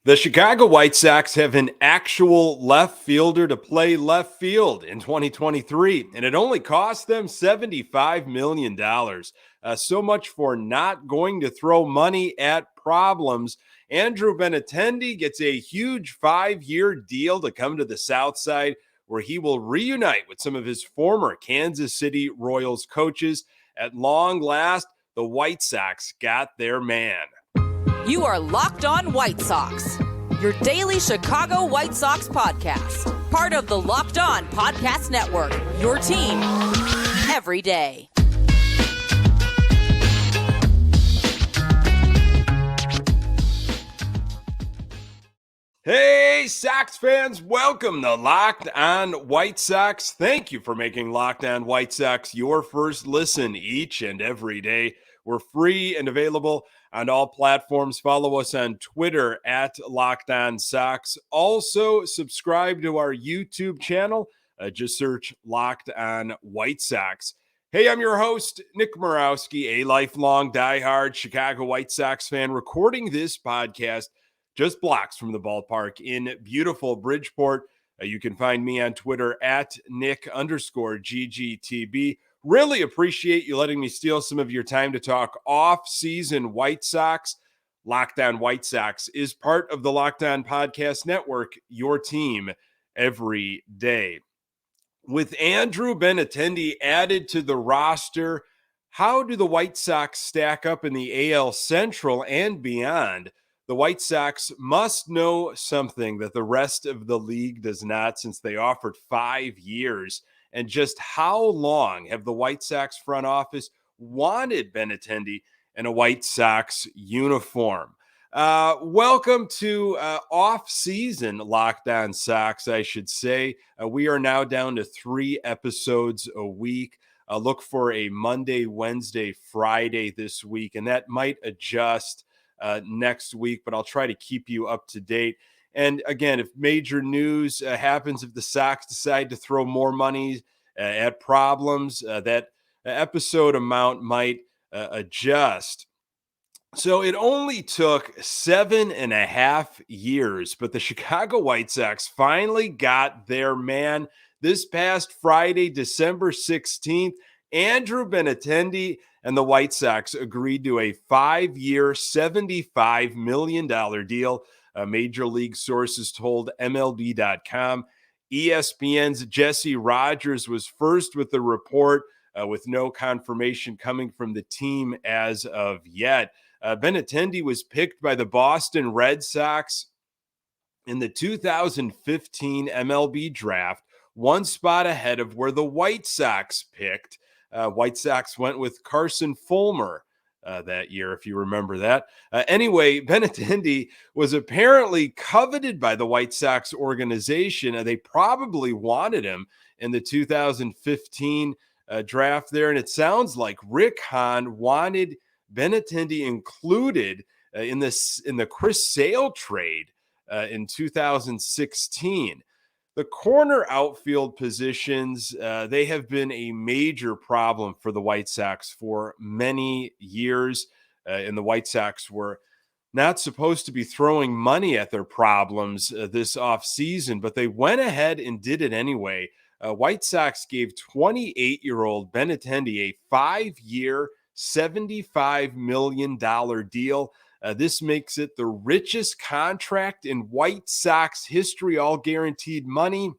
The Chicago White Sox have an actual left fielder to play left field in 2023, and it only cost them $75 million. So much for not going to throw money at problems. Andrew Benintendi gets a huge 5-year deal to come to the South Side, where he will reunite with some of his former Kansas City Royals coaches. At long last, the White Sox got their man. You are Locked On White Sox, your daily Chicago White Sox podcast. Part of the Locked On Podcast Network, your team every day. Hey, Sox fans, welcome to Locked On White Sox. Thank you for making Locked On White Sox your first listen each and every day. We're free and available on all platforms. Follow us on Twitter at Locked On Sox. Also, subscribe to our YouTube channel. Just search Locked On White Sox. Hey, I'm your host, Nick Morawski, a lifelong diehard Chicago White Sox fan, recording this podcast just blocks from the ballpark in beautiful Bridgeport. You can find me on Twitter at Nick_GGTB. Really appreciate you letting me steal some of your time to talk off-season White Sox. Locked On White Sox is part of the Locked On Podcast Network, your team every day. With Andrew Benintendi added to the roster, how do the White Sox stack up in the AL Central and beyond? The White Sox must know something that the rest of the league does not, since they offered 5 years. And just how long have the White Sox front office wanted Benintendi in a White Sox uniform? Welcome to off-season Locked On Sox, I should say. We are now down to 3 episodes a week. Look for a Monday, Wednesday, Friday this week, and that might adjust next week, but I'll try to keep you up to date. And again, if major news happens, if the Sox decide to throw more money at problems, that episode amount might adjust. So it only took 7.5 years, but the Chicago White Sox finally got their man. This past Friday, December 16th, Andrew Benintendi and the White Sox agreed to a 5-year, $75 million deal. Major league sources told MLB.com. ESPN's Jesse Rogers was first with the report, with no confirmation coming from the team as of yet. Benintendi was picked by the Boston Red Sox in the 2015 MLB draft, one spot ahead of where the White Sox picked. White Sox went with Carson Fulmer that year, if you remember that. Anyway, Benintendi was apparently coveted by the White Sox organization. They probably wanted him in the 2015 draft there, and it sounds like Rick Hahn wanted Benintendi included in the Chris Sale trade in 2016. The corner outfield positions, they have been a major problem for the White Sox for many years. And the White Sox were not supposed to be throwing money at their problems this offseason, but they went ahead and did it anyway. White Sox gave 28-year-old Benintendi a 5-year, $75 million deal. This makes it the richest contract in White Sox history, all guaranteed money.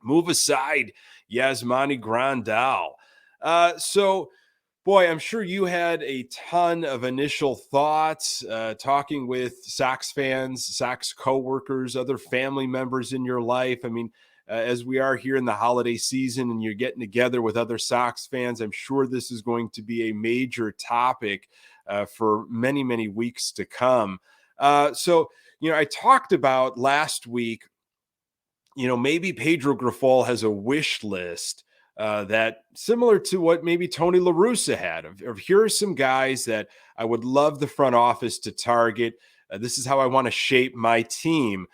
Move aside Yasmani Grandal. So, boy, I'm sure you had a ton of initial thoughts talking with Sox fans, Sox coworkers, other family members in your life. I mean, as we are here in the holiday season and you're getting together with other Sox fans, I'm sure this is going to be a major topic for many, many weeks to come. So, I talked about last week, maybe Pedro Grifol has a wish list that similar to what maybe Tony La Russa had of here are some guys that I would love the front office to target. This is how I want to shape my team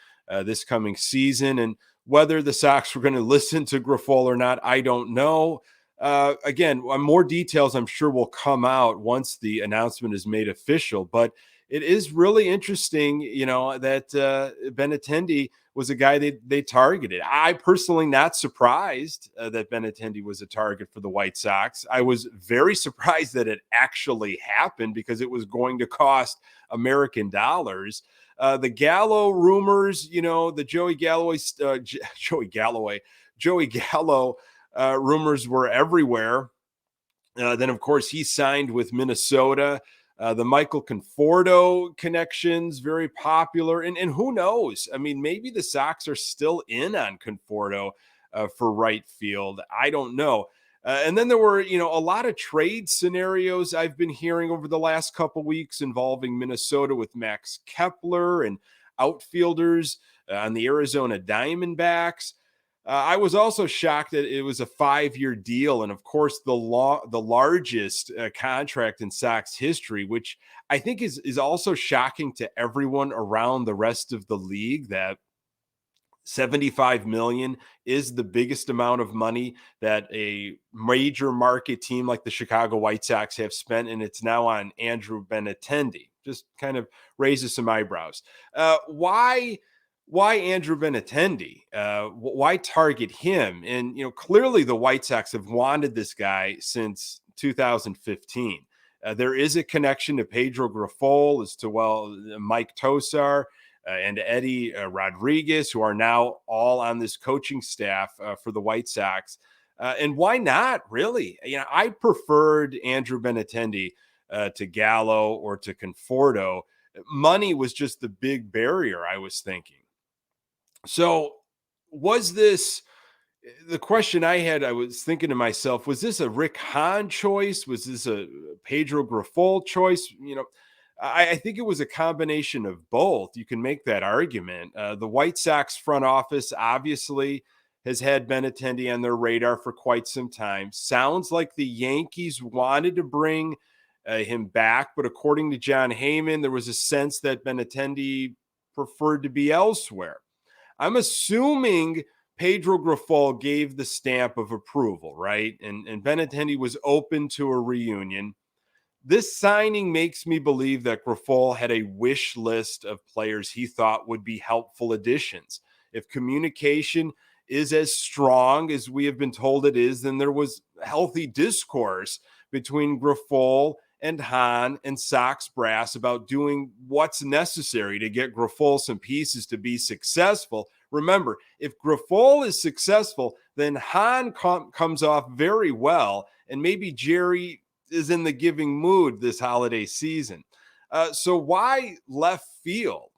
this coming season. And whether the Sox were going to listen to Grifol or not, I don't know. Again, more details I'm sure will come out once the announcement is made official. But it is really interesting, that Benintendi was a guy they targeted. I personally not surprised that Benintendi was a target for the White Sox. I was very surprised that it actually happened because it was going to cost American dollars. The Gallo rumors, the Joey Gallo rumors were everywhere. Then, of course, he signed with Minnesota. The Michael Conforto connections, very popular. And who knows? I mean, maybe the Sox are still in on Conforto for right field. I don't know. And then there were, a lot of trade scenarios I've been hearing over the last couple weeks involving Minnesota with Max Kepler and outfielders on the Arizona Diamondbacks. I was also shocked that it was a 5-year deal, and of course, the largest contract in Sox history, which I think is also shocking to everyone around the rest of the league. That $75 million is the biggest amount of money that a major market team like the Chicago White Sox have spent, and it's now on Andrew Benintendi. Just kind of raises some eyebrows. Why Andrew Benintendi? Why target him? And, clearly the White Sox have wanted this guy since 2015. There is a connection to Pedro Grifol as to, Mike Tosar and Eddie Rodriguez, who are now all on this coaching staff for the White Sox. And why not, really? I preferred Andrew Benintendi to Gallo or to Conforto. Money was just the big barrier, I was thinking. So was this the question I had? I was thinking to myself, was this a Rick Hahn choice? Was this a Pedro Grifol choice? I think it was a combination of both. You can make that argument. The White Sox front office obviously has had Benintendi on their radar for quite some time. Sounds like the Yankees wanted to bring him back, but according to John Heyman, there was a sense that Benintendi preferred to be elsewhere. I'm assuming Pedro Grifol gave the stamp of approval, right? And Benintendi was open to a reunion. This signing makes me believe that Grifol had a wish list of players he thought would be helpful additions. If communication is as strong as we have been told it is, then there was healthy discourse between Grifol and Hahn and Sox brass about doing what's necessary to get Grifol some pieces to be successful. Remember, if Grifol is successful, then Hahn comes off very well, and maybe Jerry is in the giving mood this holiday season. So why left field?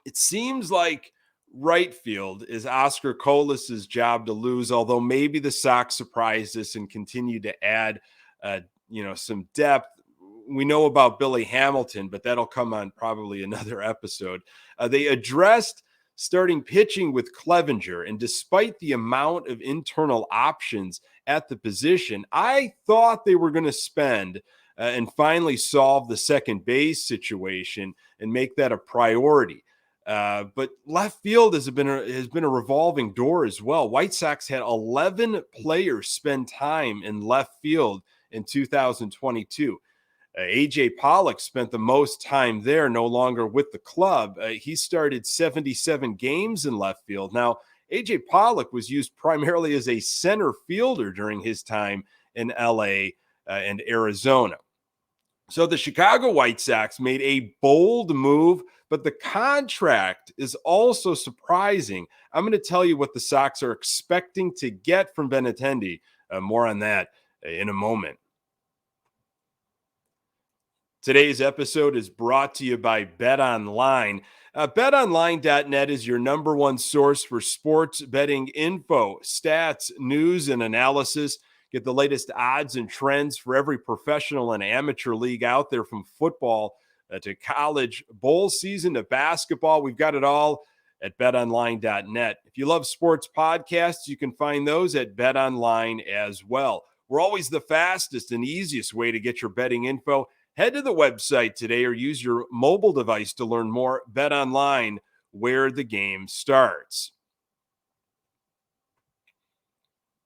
It seems like right field is Oscar Colas's job to lose, although maybe the Sox surprised us and continue to add some depth. We know about Billy Hamilton, but that'll come on probably another episode. They addressed starting pitching with Clevenger, and despite the amount of internal options at the position, I thought they were going to spend and finally solve the second base situation and make that a priority. But left field has been a revolving door as well. White Sox had 11 players spend time in left field in 2022. A.J. Pollock spent the most time there, no longer with the club. He started 77 games in left field. Now, A.J. Pollock was used primarily as a center fielder during his time in L.A. And Arizona. So the Chicago White Sox made a bold move, but the contract is also surprising. I'm going to tell you what the Sox are expecting to get from Benintendi. More on that in a moment. Today's episode is brought to you by BetOnline. BetOnline.net is your number one source for sports betting info, stats, news, and analysis. Get the latest odds and trends for every professional and amateur league out there, from football to college, bowl season to basketball. We've got it all at betonline.net. If you love sports podcasts, you can find those at BetOnline as well. We're always the fastest and easiest way to get your betting info. Head to the website today or use your mobile device to learn more. BetOnline, where the game starts.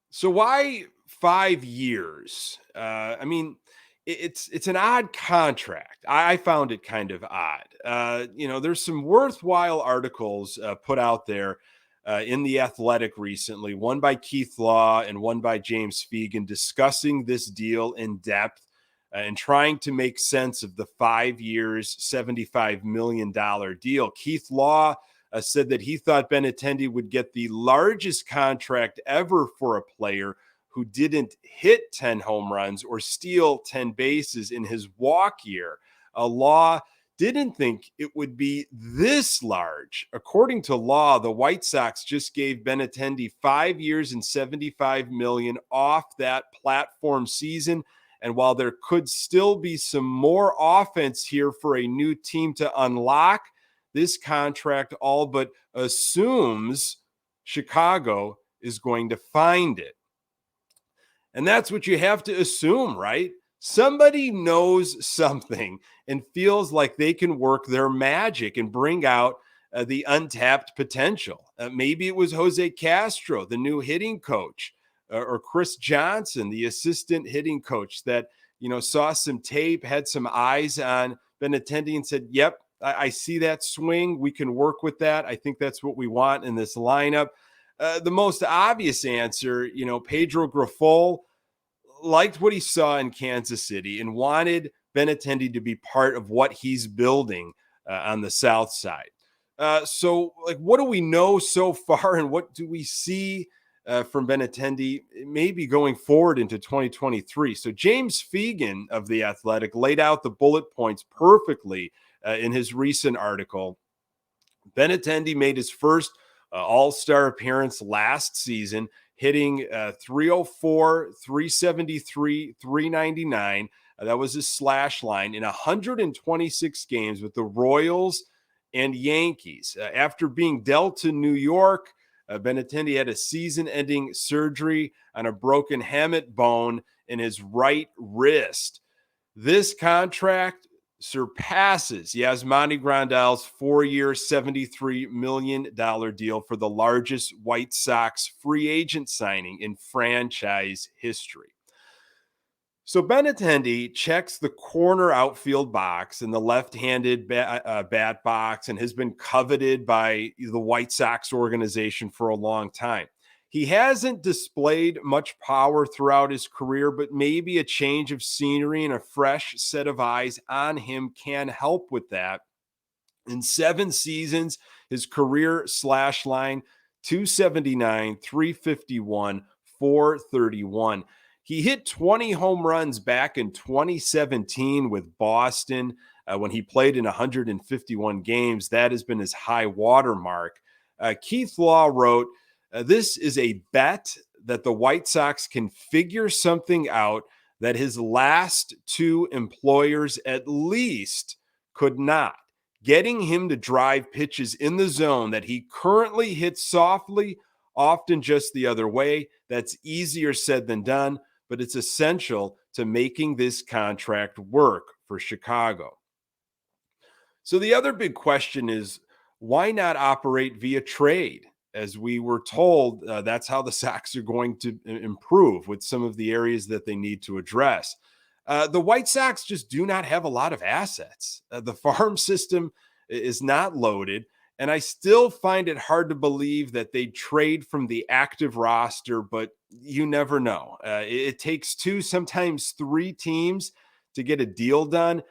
So why 5 years? it's an odd contract. I found it kind of odd. There's some worthwhile articles put out there in The Athletic recently, one by Keith Law and one by James Fegan, discussing this deal in depth and trying to make sense of the 5 years, $75 million deal. Keith Law said that he thought Benintendi would get the largest contract ever for a player who didn't hit 10 home runs or steal 10 bases in his walk year. Law didn't think it would be this large. According to Law, the White Sox just gave Benintendi 5 years and $75 million off that platform season. And while there could still be some more offense here for a new team to unlock, this contract all but assumes Chicago is going to find it. And that's what you have to assume, right? Somebody knows something and feels like they can work their magic and bring out the untapped potential. Maybe it was Jose Castro, the new hitting coach, or Chris Johnson, the assistant hitting coach that, saw some tape, had some eyes on Benintendi and said, yep, I see that swing. We can work with that. I think that's what we want in this lineup. The most obvious answer, Pedro Grifol liked what he saw in Kansas City and wanted Benintendi to be part of what he's building on the South side. So what do we know so far, and what do we see from Benintendi maybe going forward into 2023? So James Fegan of The Athletic laid out the bullet points perfectly in his recent article. Benintendi made his first all-star appearance last season, hitting 304, 373, 399. That was his slash line in 126 games with the Royals and Yankees. After being dealt to New York, Benintendi had a season-ending surgery on a broken hamate bone in his right wrist. This contract surpasses Yasmani Grandal's 4-year, $73 million deal for the largest White Sox free agent signing in franchise history. So Benintendi checks the corner outfield box in the left-handed bat box and has been coveted by the White Sox organization for a long time. He hasn't displayed much power throughout his career, but maybe a change of scenery and a fresh set of eyes on him can help with that. In 7 seasons, his career slash line, 279, 351, 431. He hit 20 home runs back in 2017 with Boston when he played in 151 games. That has been his high water mark. Keith Law wrote, this is a bet that the White Sox can figure something out that his last 2 employers at least could not. Getting him to drive pitches in the zone that he currently hits softly, often just the other way. That's easier said than done, but it's essential to making this contract work for Chicago. So the other big question is, why not operate via trade? As we were told, that's how the Sox are going to improve with some of the areas that they need to address. The White Sox just do not have a lot of assets. The farm system is not loaded, and I still find it hard to believe that they trade from the active roster, but you never know. It takes 2, sometimes 3 teams to get a deal done.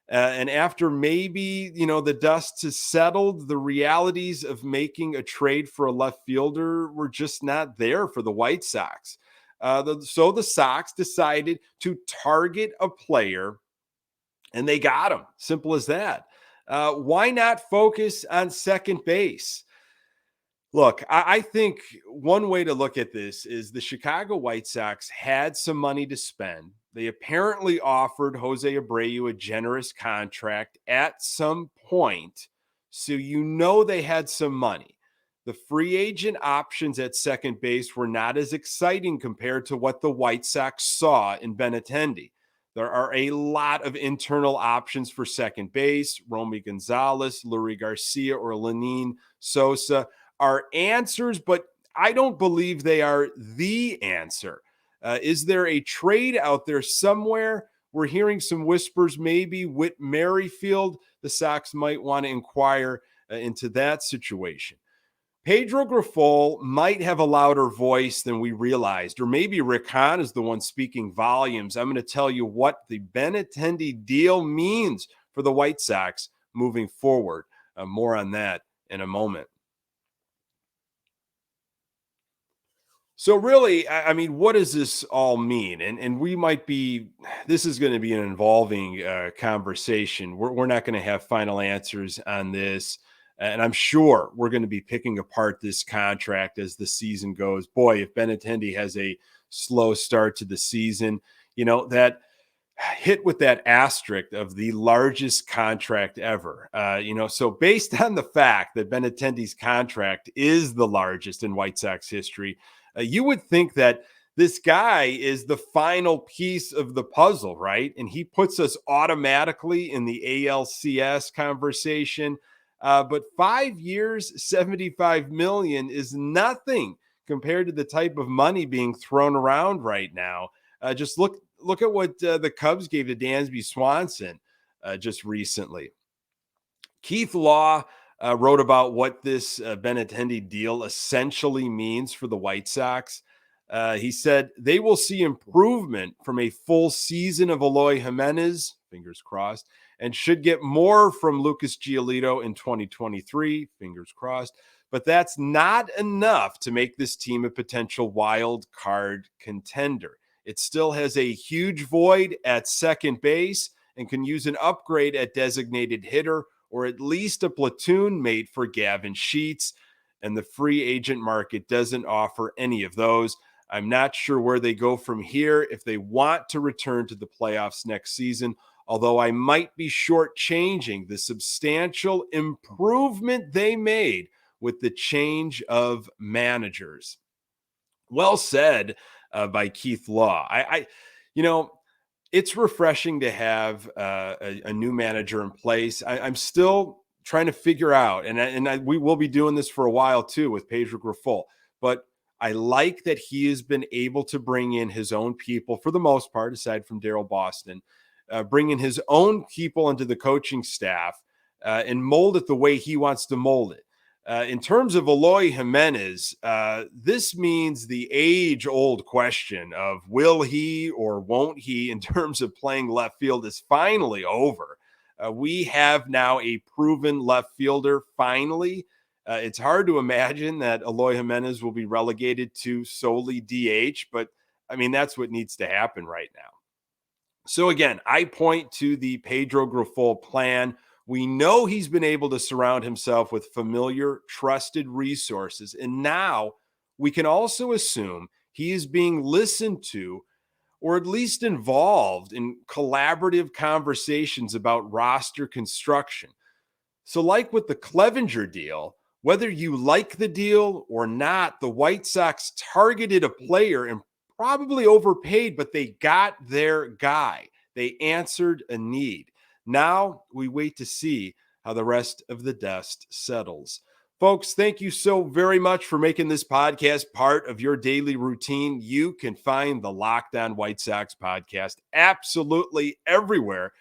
And after maybe, the dust has settled, the realities of making a trade for a left fielder were just not there for the White Sox. So the Sox decided to target a player, and they got him. Simple as that. Why not focus on second base? Look, I think one way to look at this is the Chicago White Sox had some money to spend. They apparently offered Jose Abreu a generous contract at some point, so they had some money. The free agent options at second base were not as exciting compared to what the White Sox saw in Benintendi. There are a lot of internal options for second base. Romy Gonzalez, Lurie Garcia, or Lenyn Sosa are answers, but I don't believe they are the answer. Is there a trade out there somewhere we're hearing some whispers maybe Whit Merrifield. The Sox might want to inquire into that situation. Pedro Grifol might have a louder voice than we realized, or maybe Rick Hahn is the one speaking volumes. I'm going to tell you what the Benintendi deal means for the White Sox moving forward. More on that in a moment. So really, I mean, what does this all mean? And we might be, this is going to be an involving conversation. We're not going to have final answers on this. And I'm sure we're going to be picking apart this contract as the season goes. Boy, if Benintendi has a slow start to the season, that hit with that asterisk of the largest contract ever. So based on the fact that Benintendi's contract is the largest in White Sox history, you would think that this guy is the final piece of the puzzle, right? And he puts us automatically in the ALCS conversation. But 5 years, $75 million is nothing compared to the type of money being thrown around right now. Just look at what the Cubs gave to Dansby Swanson just recently. Keith Law wrote about what this Benintendi deal essentially means for the White Sox. He said they will see improvement from a full season of Eloy Jimenez, fingers crossed, and should get more from Lucas Giolito in 2023, fingers crossed. But that's not enough to make this team a potential wild card contender. It still has a huge void at second base and can use an upgrade at designated hitter, or at least a platoon mate for Gavin Sheets. And the free agent market doesn't offer any of those. I'm not sure where they go from here if they want to return to the playoffs next season, although I might be shortchanging the substantial improvement they made with the change of managers. Well said by Keith Law. It's refreshing to have a new manager in place. I'm still trying to figure out, and we will be doing this for a while too with Pedro Grifol, but I like that he has been able to bring in his own people for the most part, aside from Daryl Boston, bringing his own people into the coaching staff and mold it the way he wants to mold it. In terms of Eloy Jimenez, this means the age-old question of will he or won't he in terms of playing left field is finally over. We have now a proven left fielder, finally. It's hard to imagine that Eloy Jimenez will be relegated to solely DH, but I mean, that's what needs to happen right now. So again, I point to the Pedro Grifol plan. We know he's been able to surround himself with familiar, trusted resources. And now we can also assume he is being listened to, or at least involved in collaborative conversations about roster construction. So like with the Clevenger deal, whether you like the deal or not, the White Sox targeted a player and probably overpaid, but they got their guy. They answered a need. Now we wait to see how the rest of the dust settles. Folks, thank you so very much for making this podcast part of your daily routine. You can find the Locked On White Sox podcast absolutely everywhere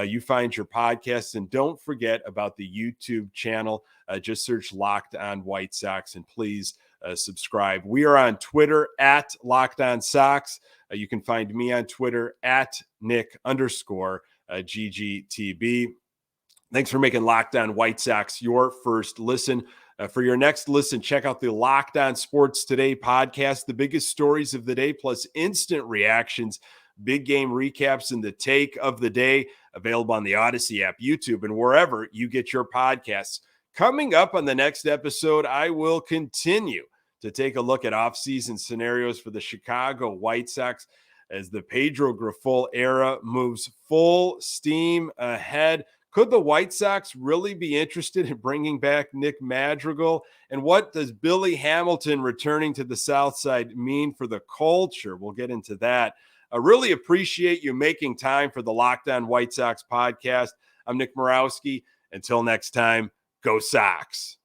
you find your podcasts. And don't forget about the YouTube channel. Just search Locked On White Sox and please subscribe. We are on Twitter at Locked On Sox. You can find me on Twitter at Nick_GGTB. Thanks for making Locked On White Sox your first listen. For your next listen, check out the Locked On Sports Today podcast, the biggest stories of the day, plus instant reactions, big game recaps, and the take of the day, available on the Odyssey app, YouTube, and wherever you get your podcasts. Coming up on the next episode, I will continue to take a look at offseason scenarios for the Chicago White Sox as the Pedro Grifol era moves full steam ahead. Could the White Sox really be interested in bringing back Nick Madrigal? And what does Billy Hamilton returning to the South Side mean for the culture? We'll get into that. I really appreciate you making time for the Locked On White Sox podcast. I'm Nick Morawski. Until next time, go Sox.